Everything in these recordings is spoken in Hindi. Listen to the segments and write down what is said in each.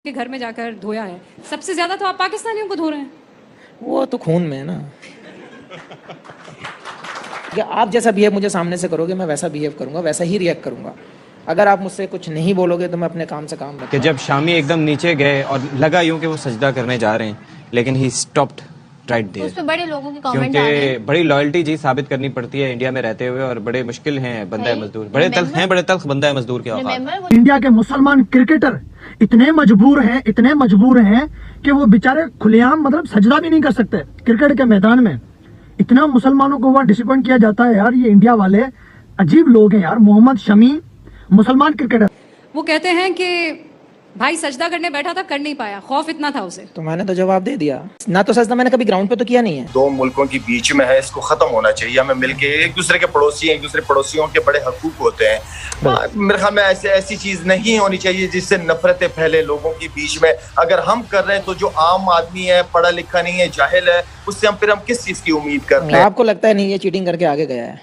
के घर में जाकर धोया है। सबसे ज्यादा तो आप पाकिस्तानियों को धो रहे हैं। वो तो खून में है ना। कि आप जैसा बिहेव मुझे सामने से करोगे मैं वैसा बिहेव करूंगा, वैसा ही रिएक्ट करूंगा। अगर आप मुझसे कुछ नहीं बोलोगे तो मैं अपने काम से काम कि रखूंगा। जब शामी एकदम नीचे गए और लगा यूं कि वो सजदा करने जा रहे हैं, लेकिन ही स्टॉप्ड राइट उस देयर, पे बड़े लोगों के कमेंट आ रहे क्योंकि हैं। बड़ी लॉयल्टी जी साबित करनी पड़ती है इंडिया में रहते हुए, और बड़े मुश्किल हैं बंदा है मजदूर, बड़े तल्ख बंदा है मजदूर के औकात। रिमेंबर इंडिया के मुसलमान क्रिकेटर इतने मजबूर हैं कि वो बेचारे खुलेआम मतलब सजदा भी नहीं कर सकते क्रिकेट के मैदान में। इतना मुसलमानों को वहाँ डिसिप्लिन किया जाता है यार। ये इंडिया वाले अजीब लोग हैं यार। मोहम्मद शमी मुसलमान क्रिकेटर, वो कहते हैं कि भाई सजदा करने बैठा था, कर नहीं पाया, खौफ इतना था उसे। तो मैंने तो जवाब दे दिया ना। तो सजदा मैंने कभी ग्राउंड पे तो किया नहीं है। दो मुल्कों के बीच में है, इसको खत्म होना चाहिए। हमें मिलके एक दूसरे के पड़ोसी हैं, एक दूसरे पड़ोसियों के बड़े हकूक होते हैं। मेरे ख्याल में ऐसी चीज नहीं होनी चाहिए जिससे नफरतें फैले लोगों के बीच में। अगर हम कर रहे हैं तो जो आम आदमी है, पढ़ा लिखा नहीं है, जाहिल है, उससे हम किस चीज की उम्मीद कर रहे हैं? आपको लगता है नहीं ये चीटिंग करके आगे गया है?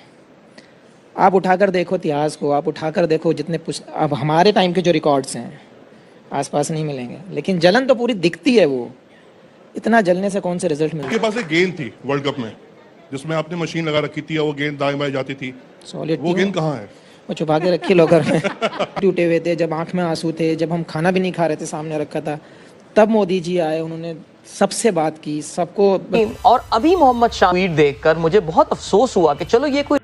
आप उठाकर देखो इतिहास को, आप उठाकर देखो जितने अब हमारे टाइम के जो रिकॉर्ड्स हैं आसपास नहीं मिलेंगे, लेकिन जलन तो पूरी दिखती है। वो इतना जलने से कौन से रिजल्ट मिलते? आपके पास एक गेंद थी वर्ल्ड कप में जिसमें आपने मशीन लगा रखी थी और वो गेंद दाएं बाएं जाती थी। सॉलिड वो गेंद कहाँ है? वो छुपा के रखी लॉकर में। टूटे हुए थे, जब आंख में आंसू थे, जब हम खाना भी नहीं खा रहे थे, सामने रखा था, तब मोदी जी आए, उन्होंने सबसे बात की, सबको। और अभी मोहम्मद शामी ट्वीट देखकर मुझे बहुत अफसोस हुआ कि चलो ये कोई।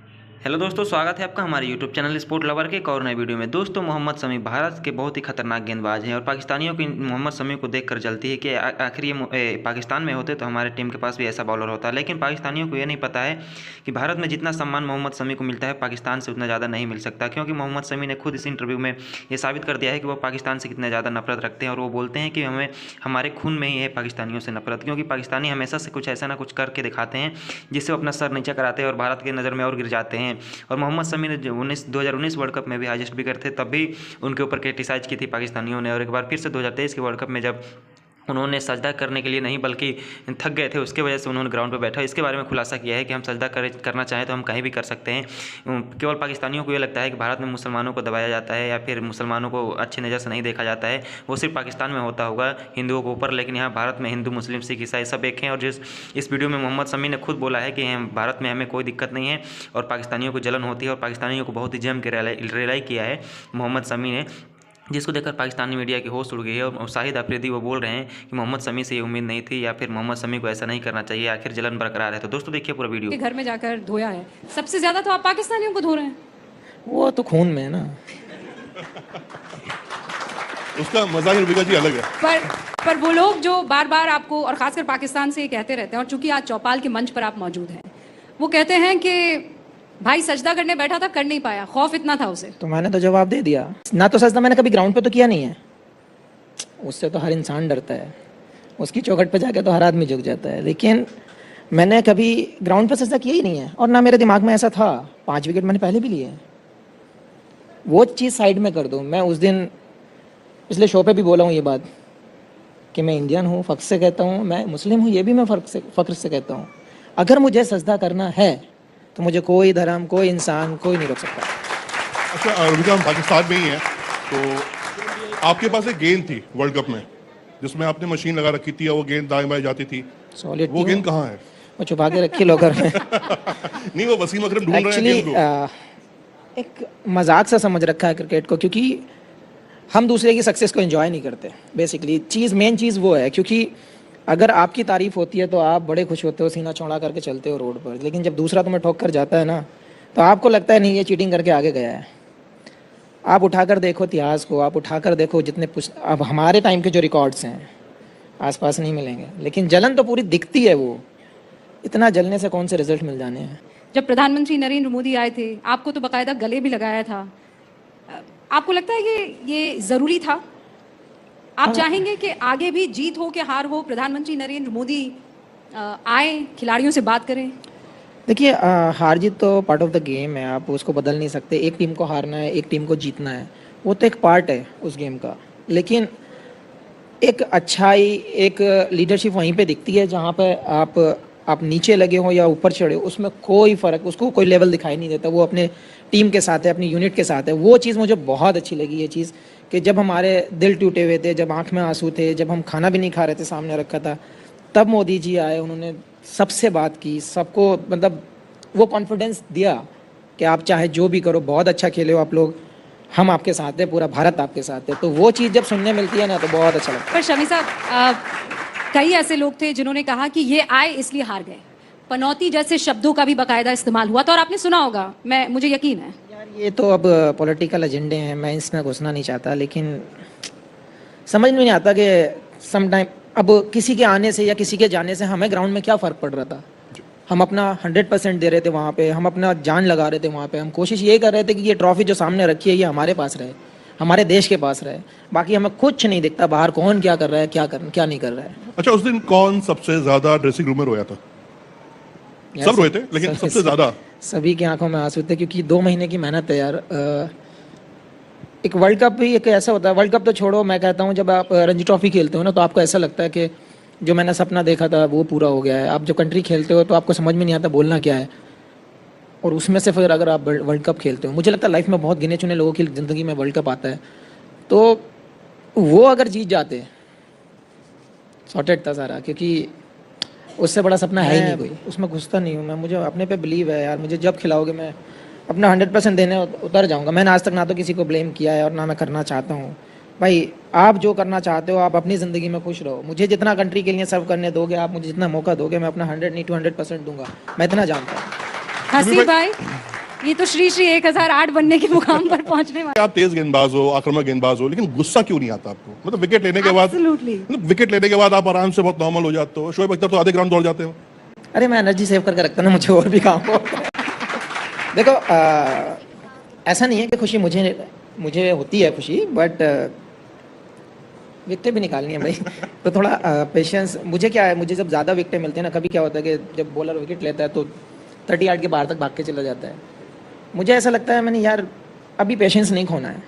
हेलो दोस्तों, स्वागत है आपका हमारे यूट्यूब चैनल स्पोर्ट लवर के एक और नए वीडियो में। दोस्तों, मोहम्मद शमी भारत के बहुत ही खतरनाक गेंदबाज हैं और पाकिस्तानियों की मोहम्मद शमी को देखकर जलती है कि आखिर ये पाकिस्तान में होते तो हमारे टीम के पास भी ऐसा बॉलर होता। लेकिन पाकिस्तानियों को ये नहीं पता है कि भारत में जितना सम्मान मोहम्मद शमी को मिलता है पाकिस्तान से उतना ज़्यादा नहीं मिल सकता, क्योंकि मोहम्मद शमी ने खुद इस इंटरव्यू में ये साबित कर दिया है कि वो पाकिस्तान से कितने ज़्यादा नफरत रखते हैं। और वो बोलते हैं कि हमें हमारे खून में ही है पाकिस्तानियों से नफरत, क्योंकि पाकिस्तानी हमेशा से कुछ ऐसा ना कुछ करके दिखाते हैं जिससे वो अपना सर नीचा कराते हैं और भारत की नज़र में और गिर जाते हैं। और मोहम्मद शमी ने 2019 वर्ल्ड कप में भी हाईएस्ट विकेट थे, तब भी उनके ऊपर क्रिटिसाइज की थी पाकिस्तानियों ने। और एक बार फिर से 2023 के वर्ल्ड कप में जब उन्होंने सजदा करने के लिए नहीं बल्कि थक गए थे, उसके वजह से उन्होंने ग्राउंड पर बैठा इसके बारे में खुलासा किया है कि हम सजदा करना चाहें तो हम कहीं भी कर सकते हैं। केवल पाकिस्तानियों को ये लगता है कि भारत में मुसलमानों को दबाया जाता है या फिर मुसलमानों को अच्छी नज़र से नहीं देखा जाता है। वो सिर्फ पाकिस्तान में होता होगा हिंदुओं के ऊपर, लेकिन यहाँ भारत में हिंदू, मुस्लिम, सिख, ईसाई सब एक हैं। और इस वीडियो में मोहम्मद शमी ने खुद बोला है कि भारत में हमें कोई दिक्कत नहीं है और पाकिस्तानियों को जलन होती है। और पाकिस्तानियों को बहुत ही जम के रियलाइज किया है मोहम्मद शमी ने, जिसको देखकर पाकिस्तानी मीडिया की होश उड़ गई है। और शाहिद अफरीदी वो बोल रहे हैं कि मोहम्मद शमी से ये उम्मीद नहीं थी या फिर मोहम्मद शमी को ऐसा नहीं करना चाहिए, आखिर जलन बरकरार है। तो दोस्तों देखिए पूरा वीडियो। के घर में जाकर धोया है। सबसे ज्यादा तो आप पाकिस्तानियों को धो रहे हैं। वो तो खून में है ना। उसका मजा ही रबिका जी अलग है। पर वो लोग जो बार बार आपको और खासकर पाकिस्तान से ये कहते रहते हैं, और चूंकि आज चौपाल के मंच पर आप मौजूद हैं, वो कहते हैं कि भाई सजदा करने बैठा था, कर नहीं पाया, खौफ इतना था उसे। तो मैंने तो जवाब दे दिया ना। तो सजदा मैंने कभी ग्राउंड पे तो किया नहीं है। उससे तो हर इंसान डरता है, उसकी चौखट पे जाके तो हर आदमी झुक जाता है, लेकिन मैंने कभी ग्राउंड पे सजदा किया ही नहीं है। और ना मेरे दिमाग में ऐसा था। 5 विकेट मैंने पहले भी लिए हैं। वो चीज़ साइड में कर दो। मैं उस दिन पिछले शो पे भी बोला हूँ ये बात कि मैं इंडियन हूँ, फ़ख्र से कहता हूँ, मैं मुस्लिम हूँ, ये भी मैं फ़ख्र से कहता हूँ। अगर मुझे सजदा करना है तो मुझे कोई धर्म, कोई इंसान, कोई नहीं रोक सकता। अच्छा रबिका, हम पाकिस्तान में ही हैं, तो आपके पास एक गेंद थी वर्ल्ड कप में जिसमें आपने मशीन लगा रखी थी और वो गेंद दाएं बाएं जाती थी। सॉलिड वो गेंद कहाँ है? वो छुपा के रखी लॉकर में। नहीं, वो वसीम अकरम ढूंढ रहे हैं एक्चुअली गेंद को। एक मजाक सा समझ रखा है क्रिकेट को, क्योंकि हम दूसरे की सक्सेस को एंजॉय नहीं करते। बेसिकली मेन चीज़ वो है, क्योंकि अगर आपकी तारीफ होती है तो आप बड़े खुश होते हो, सीना चौड़ा करके चलते हो रोड पर, लेकिन जब दूसरा तुम्हें ठोक कर जाता है ना, तो आपको लगता है नहीं ये चीटिंग करके आगे गया है। आप उठाकर देखो इतिहास को, आप उठाकर देखो जितने अब हमारे टाइम के जो रिकॉर्ड्स हैं आसपास नहीं मिलेंगे, लेकिन जलन तो पूरी दिखती है। वो इतना जलने से कौन से रिजल्ट मिल जाने हैं? जब प्रधानमंत्री नरेंद्र मोदी आए थे, आपको तो बाकायदा गले भी लगाया था। आपको लगता है कि ये ज़रूरी था? आप चाहेंगे कि आगे भी जीत हो कि हार हो, प्रधानमंत्री नरेंद्र मोदी आए, खिलाड़ियों से बात करें? देखिए, हार जीत तो पार्ट ऑफ द गेम है, आप उसको बदल नहीं सकते। एक टीम को हारना है, एक टीम को जीतना है, वो तो एक पार्ट है उस गेम का। लेकिन एक अच्छाई, एक लीडरशिप वहीं पे दिखती है जहाँ पे आप नीचे लगे हो या ऊपर चढ़े हो, उसमें कोई फ़र्क, उसको कोई लेवल दिखाई नहीं देता। वो अपने टीम के साथ है, अपनी यूनिट के साथ है। वो चीज़ मुझे बहुत अच्छी लगी ये चीज़ कि जब हमारे दिल टूटे हुए थे, जब आँख में आंसू थे, जब हम खाना भी नहीं खा रहे थे, सामने रखा था, तब मोदी जी आए, उन्होंने सबसे बात की, सबको मतलब वो कॉन्फिडेंस दिया कि आप चाहे जो भी करो, बहुत अच्छा खेले हो आप लोग, हम आपके साथ हैं, पूरा भारत आपके साथ है। तो वो चीज़ जब सुनने मिलती है ना तो बहुत अच्छा लगता है। पर शमी साहब, कई ऐसे लोग थे जिन्होंने कहा कि ये आए इसलिए हार गए, पनौती जैसे शब्दों का भी बाकायदा इस्तेमाल हुआ था और आपने सुना होगा, मुझे यकीन है। यार ये तो अब पॉलिटिकल एजेंडे हैं, मैं इसमें घुसना नहीं चाहता, लेकिन समझ में नहीं आता कि सम टाइम अब किसी के आने से या किसी के जाने से हमें ग्राउंड में क्या फ़र्क पड़ रहा था। हम अपना 100% दे रहे थे वहाँ पे, हम अपना जान लगा रहे थे वहाँ पे, हम कोशिश ये कर रहे थे कि ये ट्रॉफी जो सामने रखी है ये हमारे पास रहे, हमारे देश के पास रहे। बाकी हमें कुछ नहीं दिखता बाहर कौन क्या कर रहा है, क्या नहीं कर रहा है। अच्छा, उस दिन कौन सबसे ज्यादा ड्रेसिंग रूम में रोया था? सब रोए थे, लेकिन सबसे ज्यादा सभी की आंखों में आंसू थे, क्योंकि 2 महीने की मेहनत है यार। एक वर्ल्ड कप भी एक ऐसा होता है, वर्ल्ड कप तो छोड़ो, मैं कहता हूँ जब आप रणजी ट्रॉफी खेलते हो ना तो आपको ऐसा लगता है कि जो मैंने सपना देखा था वो पूरा हो गया है। आप जो कंट्री खेलते हो तो आपको समझ में नहीं आता बोलना क्या है, और उसमें से फिर अगर आप वर्ल्ड कप खेलते हो, मुझे लगता है लाइफ में बहुत गिने चुने लोगों की ज़िंदगी में वर्ल्ड कप आता है, तो वो अगर जीत जाते सॉर्टेड था सारा, क्योंकि उससे बड़ा सपना है ही नहीं कोई। उसमें घुसता नहीं हूँ मैं, मुझे अपने पे बिलीव है यार, मुझे जब खिलाओगे मैं अपना 100% देने उतर जाऊँगा। मैंने आज तक ना तो किसी को ब्लेम किया है और ना मैं करना चाहता हूँ। भाई आप जो करना चाहते हो, आप अपनी ज़िंदगी में खुश रहो। मुझे जितना कंट्री के लिए सर्व करने दोगे, आप मुझे जितना मौका दोगे, मैं अपना 100 नहीं 200% दूंगा, मैं इतना जानता हूँ। हसीब भाई, ये तो श्री 1008 बनने के मुकाम पर पहुंचने वाले। आप तेज गेंदबाज हो, आक्रामक गेंदबाज हो, लेकिन गुस्सा क्यों नहीं आता आपको? मतलब विकेट लेने के बाद, विकेट लेने के बाद आप आराम से बहुत नॉर्मल हो जाते हो। शोएब अख्तर तो आधे ग्राउंड दौड़ जाते हो। अरे मैं एनर्जी सेव करके रखता हूँ ना, मुझे और भी काम हो। देखो ऐसा नहीं है कि खुशी मुझे होती है खुशी, बट विकेटें भी निकालनी है भाई। तो थोड़ा पेशेंस। मुझे क्या है, मुझे जब ज़्यादा विकेटें मिलती है ना, कभी क्या होता है कि जब बॉलर विकेट लेता है तो 30 यार्ड के बाहर तक भाग के चला जाता है। मुझे ऐसा लगता है मैंने यार अभी पेशेंस नहीं खोना है,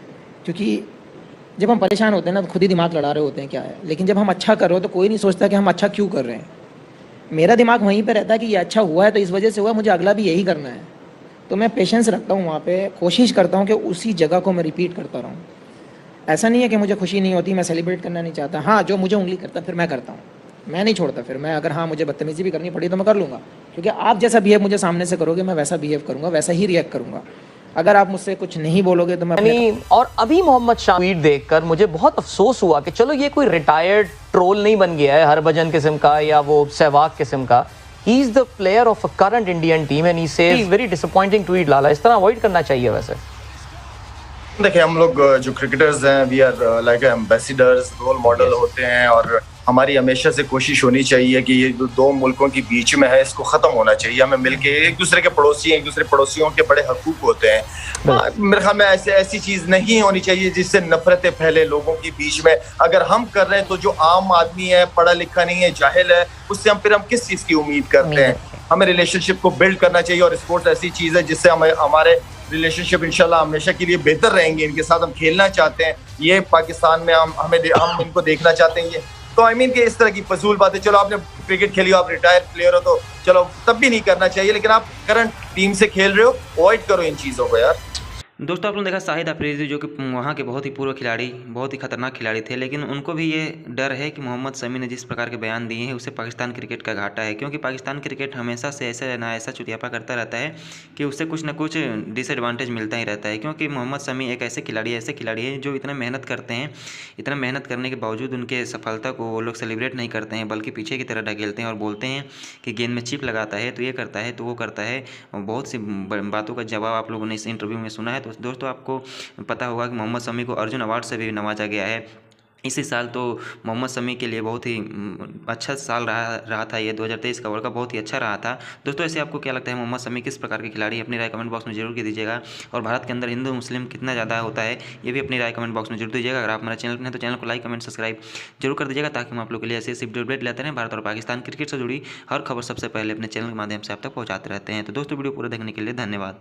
क्योंकि जब हम परेशान होते हैं ना तो खुद ही दिमाग लड़ा रहे होते हैं क्या है, लेकिन जब हम अच्छा कर रहे हो तो कोई नहीं सोचता कि हम अच्छा क्यों कर रहे हैं। मेरा दिमाग वहीं पर रहता है कि ये अच्छा हुआ है तो इस वजह से हुआ, मुझे अगला भी यही करना है। तो मैं पेशेंस रखता हूँ वहाँ पे, कोशिश करता हूँ कि उसी जगह को मैं रिपीट करता रहूँ। ऐसा नहीं है कि मुझे खुशी नहीं होती, मैं सेलिब्रेट करना नहीं चाहता। हाँ, जो मुझे उंगली करता फिर मैं करता हूँ, मैं नहीं छोड़ता। फिर मैं अगर मुझे बदतमीजी भी करनी पड़ी तो मैं कर लूँगा, क्योंकि आप जैसा बिहेव मुझे सामने से करोगे मैं वैसा बिहेव करूँगा, वैसा ही रिएक्ट करूँगा। अगर आप मुझसे कुछ नहीं बोलोगे तो मैं और अभी मोहम्मद शामी ट्वीट देखकर मुझे बहुत अफसोस हुआ कि चलो ये कोई रिटायर्ड ट्रोल नहीं बन गया है हरभजन किस्म का या वो सहवाग किस्म का। He is the player of a current Indian team and he says very disappointing tweet. लाला, इस तरह अवॉइड करना चाहिए। वैसे देखिए, हम लोग जो क्रिकेटर्स हैं, we are like ambassadors, role model होते हैं, और हमारी हमेशा से कोशिश होनी चाहिए कि ये जो 2 मुल्कों के बीच में है इसको ख़त्म होना चाहिए। हमें मिलके एक दूसरे के पड़ोसी हैं, एक दूसरे पड़ोसियों के बड़े हकूक होते हैं। मेरे ख्याल में ऐसी चीज़ नहीं होनी चाहिए जिससे नफरतें फैले लोगों के बीच में। अगर हम कर रहे हैं तो जो आम आदमी है, पढ़ा लिखा नहीं है, जाहिल है, उससे हम किस चीज़ की उम्मीद करते हैं? हमें रिलेशनशिप को बिल्ड करना चाहिए, और स्पोर्ट्स ऐसी चीज़ है जिससे हमारे रिलेशनशिप इंशाल्लाह हमेशा के लिए बेहतर रहेंगे। इनके साथ हम खेलना चाहते हैं, ये पाकिस्तान में हम इनको देखना चाहते हैं। ये तो आई मीन कि इस तरह की फजूल बातें, चलो आपने क्रिकेट खेली हो, आप रिटायर प्लेयर हो, तो चलो तब भी नहीं करना चाहिए, लेकिन आप करंट टीम से खेल रहे हो, अवॉइड करो इन चीज़ों को यार। दोस्तों, आप लोगों ने देखा शाहिद अफरीदी जो कि वहाँ के बहुत ही पूर्व खिलाड़ी, बहुत ही खतरनाक खिलाड़ी थे, लेकिन उनको भी ये डर है कि मोहम्मद शमी ने जिस प्रकार के बयान दिए हैं उससे पाकिस्तान क्रिकेट का घाटा है, क्योंकि पाकिस्तान क्रिकेट हमेशा से ऐसा चुटियापा करता रहता है कि उससे कुछ ना कुछ डिसएडवांटेज मिलता ही रहता है। क्योंकि मोहम्मद शमी एक ऐसे खिलाड़ी हैं जो इतना मेहनत करते हैं, इतना मेहनत करने के बावजूद उनके सफलता को वो लोग सेलिब्रेट नहीं करते हैं, बल्कि पीछे की तरह ढकेलते हैं और बोलते हैं कि गेंद में चिप लगाता है, तो ये करता है, तो वो करता है। बहुत सी बातों का जवाब आप लोगों ने इस इंटरव्यू में सुना है। तो दोस्तों, आपको पता होगा कि मोहम्मद शमी को अर्जुन अवार्ड से भी नवाजा गया है इसी साल। तो मोहम्मद शमी के लिए बहुत ही अच्छा साल रहा था ये 2023 का वर्ल्ड कप, बहुत ही अच्छा रहा था। दोस्तों, ऐसे आपको क्या लगता है मोहम्मद शमी किस प्रकार के खिलाड़ी? अपनी राय कमेंट बॉक्स में जरूर दीजिएगा। और भारत के अंदर हिंदू मुस्लिम कितना ज़्यादा होता है ये भी अपनी राय कमेंट बॉक्स में जरूर दीजिएगा। अगर आप हमारे चैनल पर हैं तो चैनल को लाइक कमेंट सब्सक्राइब जरूर कर दीजिएगा, ताकि हम आप लोग के लिए ऐसे अपडेट लेते रहें। भारत और पाकिस्तान क्रिकेट से जुड़ी हर खबर सबसे पहले अपने चैनल के माध्यम से आप तक पहुँचाते रहते हैं। तो दोस्तों, वीडियो पूरा देखने के लिए धन्यवाद।